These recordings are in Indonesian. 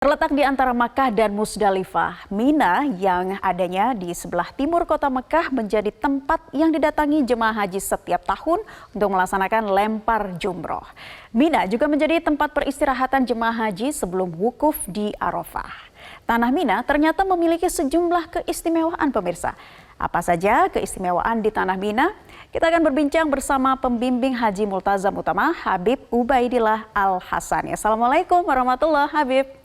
Terletak di antara Makkah dan Musdalifah, Mina yang adanya di sebelah timur kota Mekah menjadi tempat yang didatangi jemaah haji setiap tahun untuk melaksanakan lempar jumroh. Mina juga menjadi tempat peristirahatan jemaah haji sebelum wukuf di Arafah. Tanah Mina ternyata memiliki sejumlah keistimewaan pemirsa. Apa saja keistimewaan di Tanah Mina? Kita akan berbincang bersama pembimbing Haji Multazam Utama, Habib Ubaidillah Al-Hasani. Assalamualaikum warahmatullahi wabarakatuh.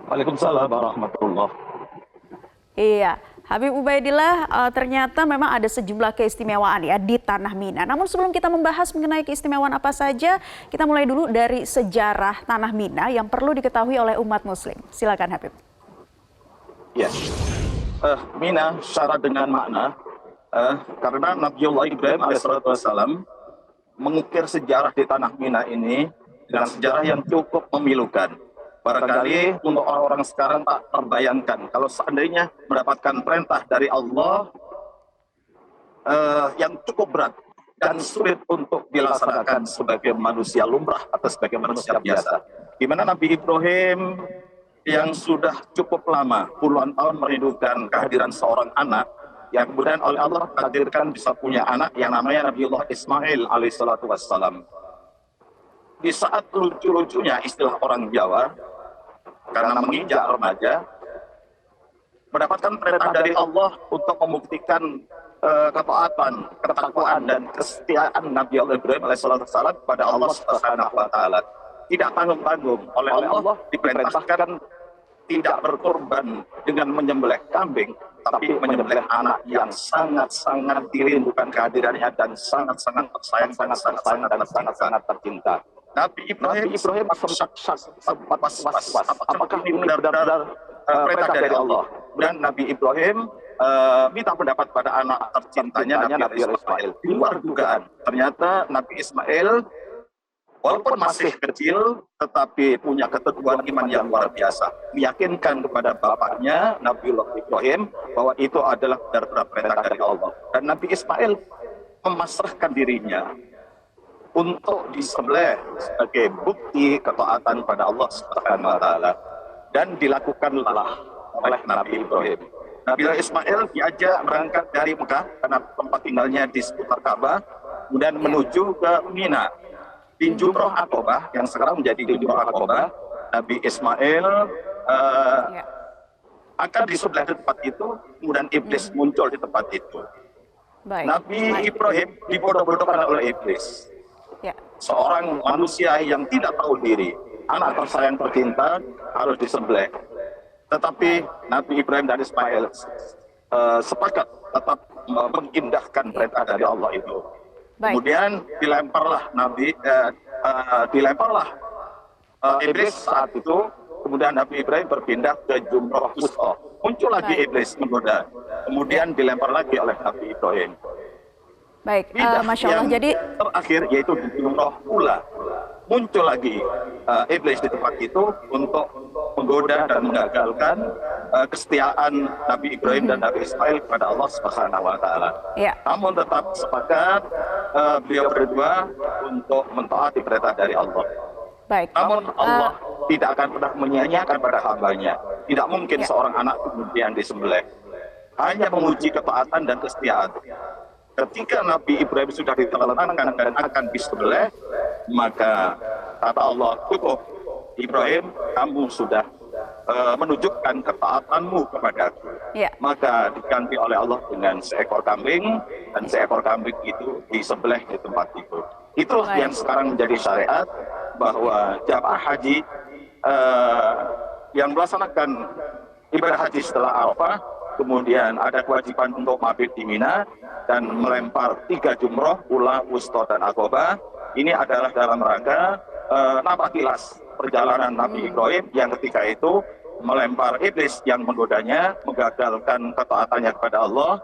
Waalaikumsalam warahmatullah. Iya, Habib Ubaidillah, ternyata memang ada sejumlah keistimewaan ya di Tanah Mina. Namun sebelum kita membahas mengenai keistimewaan apa saja, kita mulai dulu dari sejarah Tanah Mina yang perlu diketahui oleh umat muslim. Silakan Habib. Ya, Mina syarat dengan makna karena Nabiullah Ibrahim alaihissalam mengukir sejarah di Tanah Mina ini dengan sejarah yang cukup memilukan. Barangkali untuk orang-orang sekarang tak terbayangkan kalau seandainya mendapatkan perintah dari Allah yang cukup berat dan sulit untuk dilaksanakan sebagai manusia lumrah atau sebagai manusia biasa. Di mana Nabi Ibrahim yang sudah cukup lama, puluhan tahun merindukan kehadiran seorang anak, yang kemudian oleh Allah takdirkan bisa punya anak yang namanya Nabiullah Ismail alaihissalatu wassalam. Di saat lucu-lucunya istilah orang Jawa, karena menginjak remaja, mendapatkan perintah dari Allah untuk membuktikan ketaatan, ketakwaan dan kesetiaan Nabi Ibrahim alaihissalam kepada Allah Subhanahu wa taala. Tidak tanggung-tanggung oleh Allah diperintahkan tidak berkorban dengan menyembelih kambing, tapi menyembelih anak yang sangat-sangat dirindukan kehadirannya dan sangat-sangat tersayang, sangat-sangat dan sangat-sangat tercinta. Nabi Ibrahim apakah ini benar-benar perintah dari Allah? Dan Nabi Ibrahim minta pendapat pada anak tercintanya Nabi Ismail. Di luar dugaan, ternyata Nabi Ismail walaupun masih kecil, tetapi punya keteguhan iman yang luar biasa. Meyakinkan kepada bapaknya, Nabiullah Ibrahim, bahwa itu adalah benar-benar perintah dari Allah. Dan Nabi Ismail memasrahkan dirinya untuk disembelih sebagai bukti ketaatan pada Allah Subhanahu wa taala. Dan dilakukanlah oleh Nabi Ibrahim. Nabi Ismail diajak berangkat dari Mekah karena tempat tinggalnya di seputar Ka'bah, kemudian menuju ke Mina. Di Jumroh Aqobah yang sekarang menjadi Jumroh Aqobah, Nabi Ismail akan disembelih di tempat itu, kemudian iblis muncul di tempat itu. Nabi Ibrahim dibodoh-bodohkan oleh iblis. Seorang manusia yang tidak tahu diri, anak tersayang tercinta harus disembelih. Tetapi Nabi Ibrahim dan Ismail sepakat tetap mengindahkan perintah dari Allah itu. Kemudian dilemparlah iblis saat itu. Kemudian Nabi Ibrahim berpindah ke Jumroh Wusta. Muncul lagi iblis menggoda. Kemudian dilempar lagi oleh Nabi Ibrahim. Baik, Masya Allah. Jadi terakhir yaitu di Jumroh Ula, muncul lagi iblis di tempat itu untuk menggoda dan menggagalkan kesetiaan Nabi Ibrahim dan Nabi Ismail kepada Allah Subhanahu wa taala. Namun tetap sepakat beliau berdua untuk mentaati perintah dari Allah. Namun Allah tidak akan pernah menyia-nyiakan pada hambanya. Tidak mungkin seorang anak kemudian disembelih. Hanya menguji ketaatan dan kesetiaan. Ketika Nabi Ibrahim sudah ditelankan dan akan disembelih, maka kata Allah, cukup Ibrahim, kamu sudah menunjukkan ketaatanmu kepadaku. Maka diganti oleh Allah dengan seekor kambing, dan seekor kambing itu disembelih di tempat itu. Itulah yang sekarang menjadi syariat, bahwa jamaah haji yang melaksanakan ibadah haji setelah Arafah, kemudian ada kewajiban untuk mabit di Mina dan melempar 3 jumroh, Ula, Wusta, dan Aqobah. Ini adalah dalam rangka nampak kilas perjalanan Nabi Ibrahim yang ketika itu melempar iblis yang menggodanya, menggagalkan ketaatannya kepada Allah,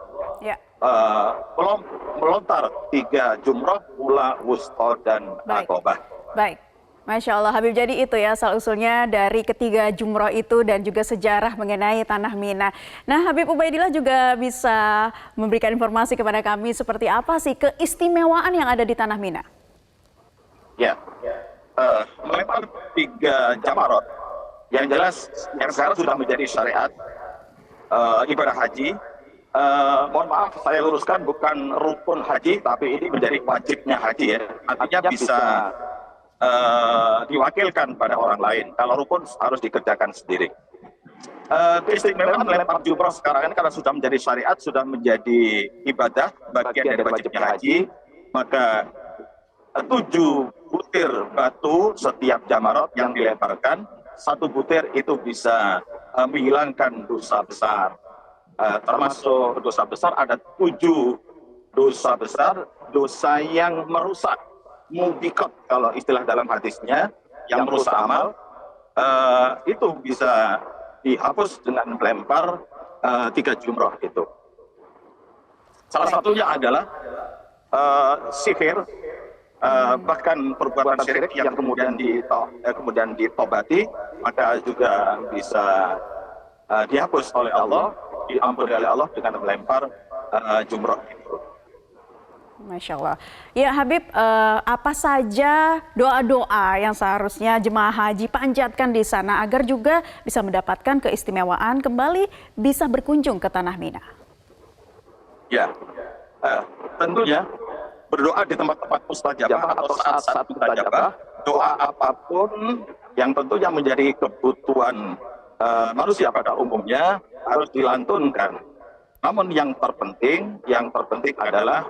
melontar 3 jumroh, Ula, Wusta, dan Aqobah. Baik. Masya Allah, Habib, jadi itu ya asal-usulnya dari ketiga jumroh itu dan juga sejarah mengenai Tanah Mina. Nah, Habib Ubaidillah juga bisa memberikan informasi kepada kami seperti apa sih keistimewaan yang ada di Tanah Mina? Ya, melempar 3 jamarot Yang jelas yang sekarang sudah menjadi syariat ibadah haji. Mohon maaf saya luruskan, bukan rukun haji, tapi ini menjadi wajibnya haji ya. Artinya bisa diwakilkan pada orang lain. Kalau rukun harus dikerjakan sendiri. Keistimewaan melempar jumroh sekarang ini karena sudah menjadi syariat, sudah menjadi ibadah, bagian dari wajibnya haji, maka 7 butir batu setiap jamarat yang dilemparkan, 1 butir itu bisa menghilangkan dosa besar. Termasuk dosa besar ada 7 dosa besar, dosa yang merusak, mubiqat kalau istilah dalam hadisnya, yang merusak amal, itu bisa dihapus dengan melempar 3 jumroh itu. Salah satunya adalah sihir, bahkan perbuatan syirik yang kemudian ditobati, maka juga bisa dihapus oleh Allah, diampuni oleh Allah dengan melempar jumroh itu. Masya Allah. Ya Habib, apa saja doa-doa yang seharusnya jemaah haji panjatkan di sana agar juga bisa mendapatkan keistimewaan kembali bisa berkunjung ke Tanah Mina? Ya, tentunya berdoa di tempat-tempat mustajabah atau saat-saat mustajabah, doa apapun yang tentunya menjadi kebutuhan manusia pada umumnya harus dilantunkan. Namun yang terpenting adalah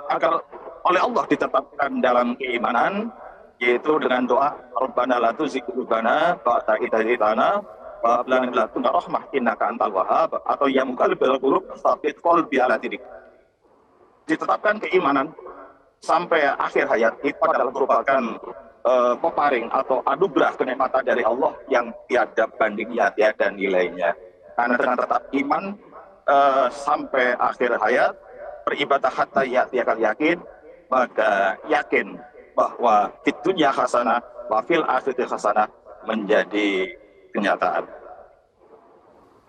agar oleh Allah ditetapkan dalam keimanan, yaitu dengan doa Rabbana la tuzigh qulubana ba'da idh hadaytana wa hab lana min ladunka rahmah innaka antal wahhab, atau ya muqallibal qulub tsabbit qalbi ala dinik. Ditetapkan keimanan sampai akhir hayat itu adalah merupakan peparing atau anugerah kenikmatan dari Allah yang tiada bandingnya, tiada nilainya. Karena dengan tetap iman sampai akhir hayat, beribadah hatta ya'tiyakal yakin, maka yakin bahwa fid dunya hasanah wa fil akhirati hasanah menjadi kenyataan.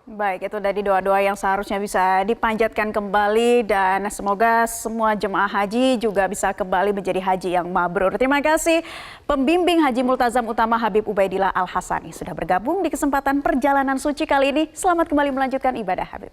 Baik, itu dari doa-doa yang seharusnya bisa dipanjatkan kembali dan semoga semua jemaah haji juga bisa kembali menjadi haji yang mabrur. Terima kasih pembimbing Haji Multazam Utama Habib Ubaidillah Al-Hasani sudah bergabung di kesempatan perjalanan suci kali ini. Selamat kembali melanjutkan ibadah Habib.